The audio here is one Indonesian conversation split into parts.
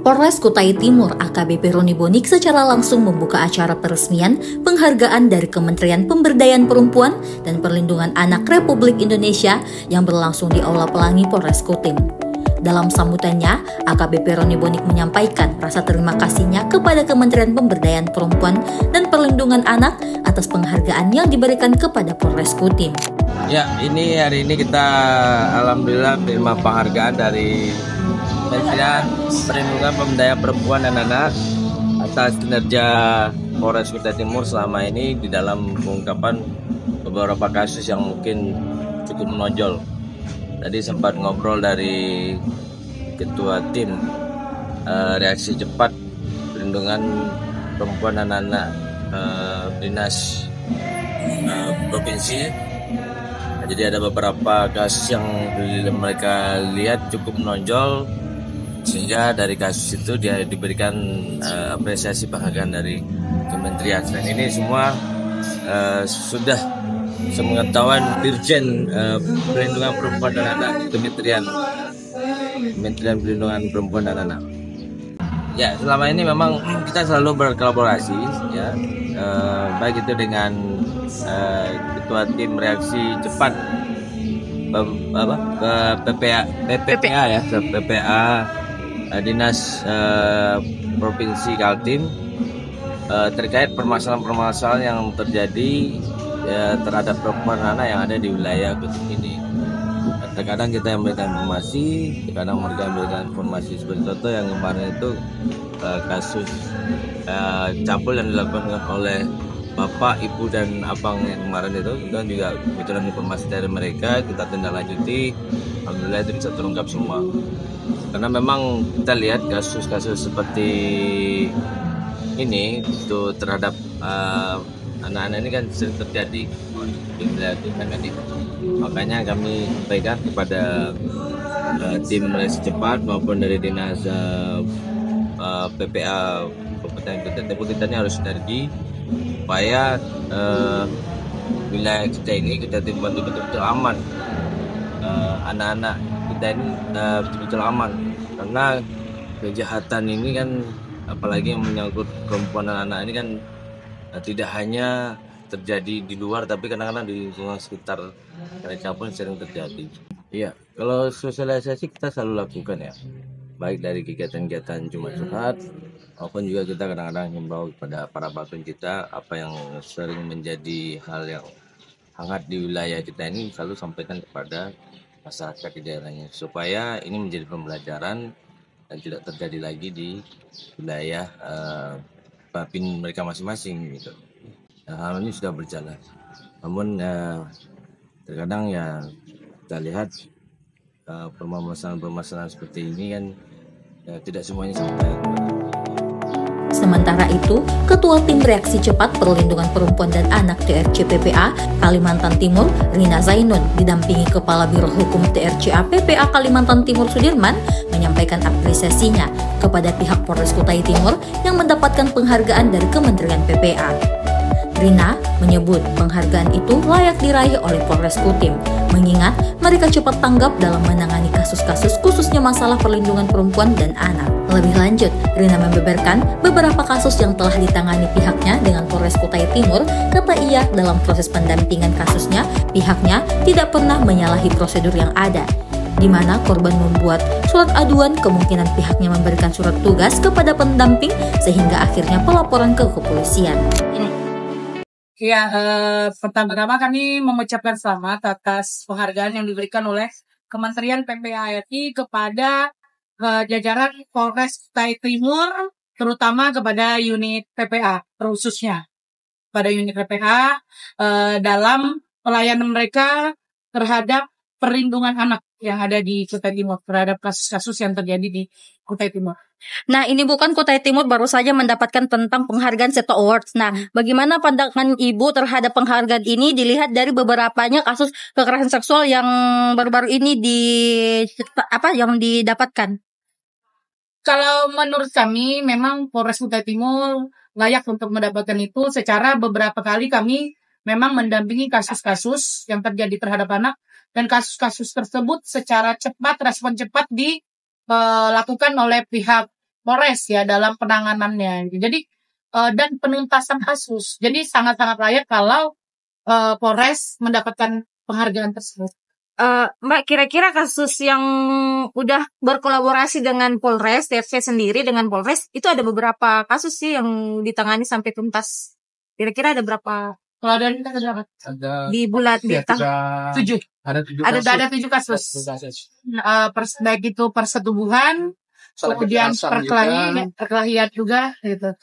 Polres Kutai Timur AKBP Roni Bonik secara langsung membuka acara peresmian penghargaan dari Kementerian Pemberdayaan Perempuan dan Perlindungan Anak Republik Indonesia yang berlangsung di Aula Pelangi Polres Kutim. Dalam sambutannya, AKBP Roni Bonik menyampaikan rasa terima kasihnya kepada Kementerian Pemberdayaan Perempuan dan Perlindungan Anak atas penghargaan yang diberikan kepada Polres Kutim. Ya, hari ini kita alhamdulillah terima penghargaan dari Kementerian Perlindungan Pemberdayaan Perempuan dan Anak atas kinerja Polres Kutai Timur selama ini di dalam pengungkapan beberapa kasus yang mungkin cukup menonjol. Tadi sempat ngobrol dari Ketua Tim Reaksi Cepat Perlindungan Perempuan dan Anak Dinas Provinsi. Jadi ada beberapa kasus yang mereka lihat cukup menonjol, sehingga dari kasus itu dia diberikan apresiasi penghargaan dari kementerian. Dan ini semua sudah sepengetahuan Dirjen Perlindungan Perempuan dan Anak Kementerian Perlindungan Perempuan dan Anak. Ya, selama ini memang kita selalu berkolaborasi, ya, baik itu dengan Ketua Tim Reaksi Cepat PPA ya, PPA Dinas Provinsi Kaltim terkait permasalahan-permasalahan yang terjadi terhadap perempuan dan anak yang ada di wilayah Kutim ini. Terkadang kita memberikan informasi, terkadang mereka memberikan informasi seperti contoh yang kemarin itu kasus cabul yang dilakukan oleh Bapak, Ibu, dan Abang yang kemarin itu juga kebetulan informasi dari mereka kita tindak lanjuti. Alhamdulillah itu bisa terungkap semua. Karena memang kita lihat kasus-kasus seperti ini itu terhadap anak-anak ini kan sering terjadi di wilayah ini. Makanya kami sampaikan kepada tim reaksi cepat maupun dari dinas PPA Kabupaten Kutai Timur, kita ini harus sinergi supaya wilayah kita ini kita betul-betul aman, anak-anak kita ini betul-betul aman, karena kejahatan ini kan apalagi yang menyangkut perempuan dan anak ini kan tidak hanya terjadi di luar, tapi kadang-kadang di lingkungan sekitar mereka pun sering terjadi. Iya, kalau sosialisasi kita selalu lakukan ya, baik dari kegiatan-kegiatan Jumat Curhat maupun juga kita kadang-kadang himbau kepada para patron kita apa yang sering menjadi hal yang hangat di wilayah kita ini selalu sampaikan kepada masyarakat di daerahnya supaya ini menjadi pembelajaran dan tidak terjadi lagi di wilayah babin mereka masing-masing gitu. Hal ini sudah berjalan, namun terkadang ya kita lihat permasalahan seperti ini kan ya, tidak semuanya sampai. Sementara itu, Ketua Tim Reaksi Cepat Perlindungan Perempuan dan Anak TRC PPA Kalimantan Timur, Rina Zainun, didampingi Kepala Biro Hukum TRCA PPA Kalimantan Timur Sudirman, menyampaikan apresiasinya kepada pihak Polres Kutai Timur yang mendapatkan penghargaan dari Kementerian PPA. Rina menyebut penghargaan itu layak diraih oleh Polres Kutim, mengingat mereka cepat tanggap dalam menangani kasus-kasus khususnya masalah perlindungan perempuan dan anak. Lebih lanjut, Rina membeberkan beberapa kasus yang telah ditangani pihaknya dengan Polres Kutai Timur. Kata ia, dalam proses pendampingan kasusnya, pihaknya tidak pernah menyalahi prosedur yang ada, di mana korban membuat surat aduan, kemungkinan pihaknya memberikan surat tugas kepada pendamping sehingga akhirnya pelaporan ke kepolisian. Ya, pertama-tama kami mengucapkan selamat atas penghargaan yang diberikan oleh Kementerian PPA RI kepada jajaran Polres Kutai Timur, terutama kepada unit PPA, khususnya pada unit PPA dalam pelayanan mereka terhadap perlindungan anak yang ada di Kutai Timur, terhadap kasus-kasus yang terjadi di Kutai Timur. Nah, ini bukan Kutai Timur baru saja mendapatkan tentang penghargaan Seto Awards. Nah, bagaimana pandangan Ibu terhadap penghargaan ini dilihat dari beberapanya kasus kekerasan seksual yang baru-baru ini yang didapatkan? Kalau menurut kami, memang Polres Kutai Timur layak untuk mendapatkan itu. Secara beberapa kali kami memang mendampingi kasus-kasus yang terjadi terhadap anak, dan kasus-kasus tersebut secara cepat, respon cepat dilakukan oleh pihak Polres ya dalam penanganannya. Jadi dan penuntasan kasus. Jadi sangat-sangat layak kalau Polres mendapatkan penghargaan tersebut. Mbak, kira-kira kasus yang udah berkolaborasi dengan Polres, TRC sendiri dengan Polres, itu ada beberapa kasus sih yang ditangani sampai tuntas. Kira-kira ada berapa? Kalau dari kita ada berapa? Di bulan di Tujuh. Ada 7 kasus. Baik itu persetubuhan, kemudian perkelahian juga gitu.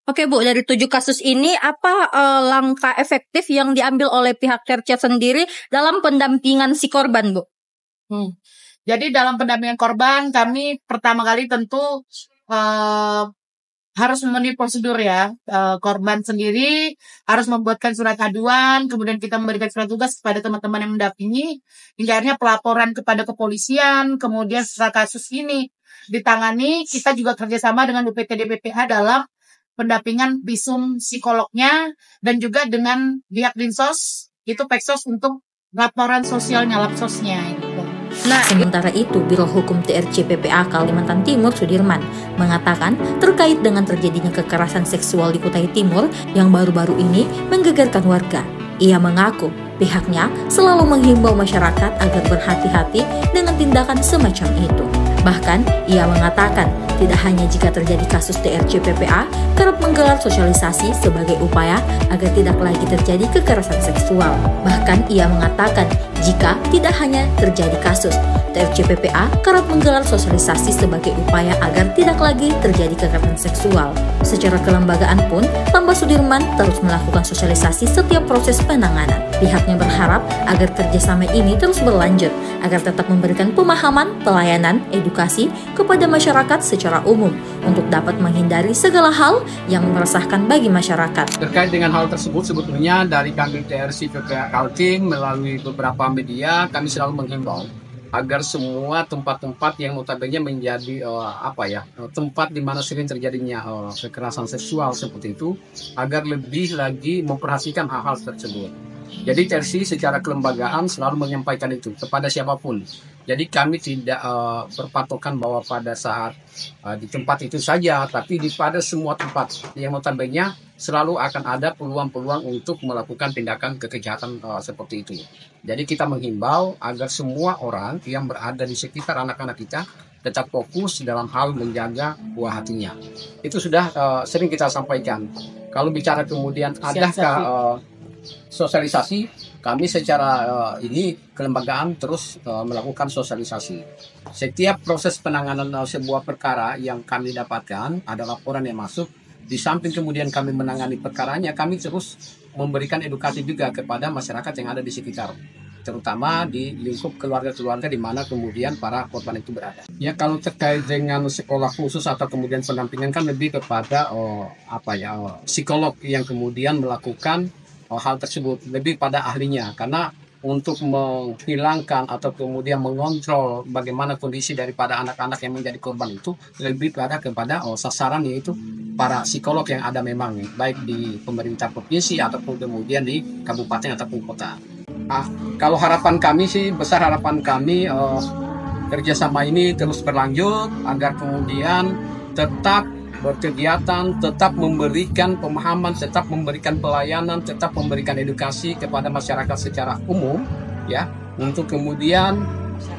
Oke Bu, dari 7 kasus ini apa langkah efektif yang diambil oleh pihak TRC sendiri dalam pendampingan si korban, Bu? Jadi dalam pendampingan korban kami pertama kali tentu harus memenuhi prosedur ya. Korban sendiri harus membuatkan surat aduan, kemudian kita memberikan surat tugas kepada teman-teman yang mendampingi, hingga akhirnya pelaporan kepada kepolisian, kemudian setelah kasus ini ditangani, kita juga kerjasama dengan UPTD BPH dalam pendampingan visum psikolognya, dan juga dengan pihak Dinsos, itu Peksos untuk laporan sosialnya, lapsosnya gitu. Nah, sementara itu, Biro Hukum TRC PPA Kalimantan Timur Sudirman mengatakan terkait dengan terjadinya kekerasan seksual di Kutai Timur yang baru-baru ini menggegarkan warga. Ia mengaku pihaknya selalu menghimbau masyarakat agar berhati-hati dengan tindakan semacam itu. Bahkan, ia mengatakan tidak hanya jika terjadi kasus TRC PPA, kerap menggelar sosialisasi sebagai upaya agar tidak lagi terjadi kekerasan seksual. Bahkan, ia mengatakan jika tidak hanya terjadi kasus, TRC PPA kerap menggelar sosialisasi sebagai upaya agar tidak lagi terjadi kekerasan seksual. Secara kelembagaan pun, Tambah Sudirman terus melakukan sosialisasi setiap proses penanganan. Pihaknya berharap agar kerjasama ini terus berlanjut, agar tetap memberikan pemahaman, pelayanan, edukasi kepada masyarakat secara umum untuk dapat menghindari segala hal yang meresahkan bagi masyarakat. Terkait dengan hal tersebut, sebetulnya dari kami TRC PPA Kaltim melalui beberapa media, kami selalu menghimbau agar semua tempat-tempat yang notabene menjadi tempat di mana sering terjadinya kekerasan seksual seperti itu, agar lebih lagi memperhatikan hal-hal tersebut. Jadi TRC secara kelembagaan selalu menyampaikan itu kepada siapapun. Jadi kami tidak berpatokan bahwa pada saat di tempat itu saja, tapi pada semua tempat yang notabene selalu akan ada peluang-peluang untuk melakukan tindakan kekejahatan seperti itu. Jadi kita menghimbau agar semua orang yang berada di sekitar anak-anak kita tetap fokus dalam hal menjaga buah hatinya. Itu sudah sering kita sampaikan. Kalau bicara kemudian adakah sosialisasi, kami secara kelembagaan terus melakukan sosialisasi. Setiap proses penanganan sebuah perkara yang kami dapatkan, ada laporan yang masuk, di samping kemudian kami menangani perkaranya, kami terus memberikan edukasi juga kepada masyarakat yang ada di sekitar, terutama di lingkup keluarga-keluarga di mana kemudian para korban itu berada. Ya, kalau terkait dengan sekolah khusus atau kemudian pendampingan kan lebih kepada psikolog yang kemudian melakukan hal tersebut, lebih pada ahlinya, karena untuk menghilangkan atau kemudian mengontrol bagaimana kondisi daripada anak-anak yang menjadi korban itu lebih kepada sasaran, yaitu para psikolog yang ada memang baik di pemerintah provinsi ataupun kemudian di kabupaten ataupun kota. Kalau harapan kami sih, besar harapan kami kerjasama ini terus berlanjut agar kemudian tetap berkegiatan, tetap memberikan pemahaman, tetap memberikan pelayanan, tetap memberikan edukasi kepada masyarakat secara umum, ya, untuk kemudian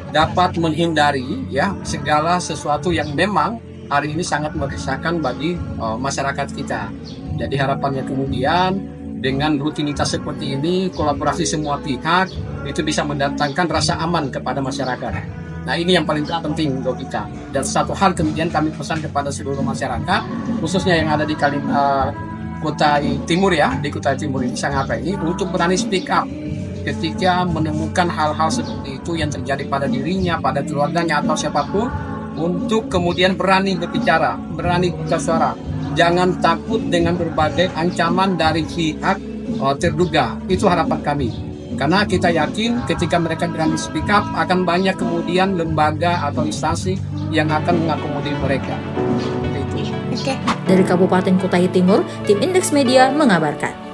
dapat menghindari ya segala sesuatu yang memang hari ini sangat meresahkan bagi masyarakat kita. Jadi harapannya kemudian dengan rutinitas seperti ini, kolaborasi semua pihak itu bisa mendatangkan rasa aman kepada masyarakat. Nah, ini yang paling penting untuk kita. Dan satu hal kemudian kami pesan kepada seluruh masyarakat, khususnya yang ada di Kutai Timur ya, di Kutai Timur ini sangat ini, untuk berani speak up ketika menemukan hal-hal seperti itu yang terjadi pada dirinya, pada keluarganya atau siapapun, untuk kemudian berani berbicara, berani buka suara. Jangan takut dengan berbagai ancaman dari pihak terduga. Itu harapan kami. Karena kita yakin ketika mereka berani speak up, akan banyak kemudian lembaga atau instansi yang akan mengakomodir mereka. Dari Kabupaten Kutai Timur, tim Indeks Media mengabarkan.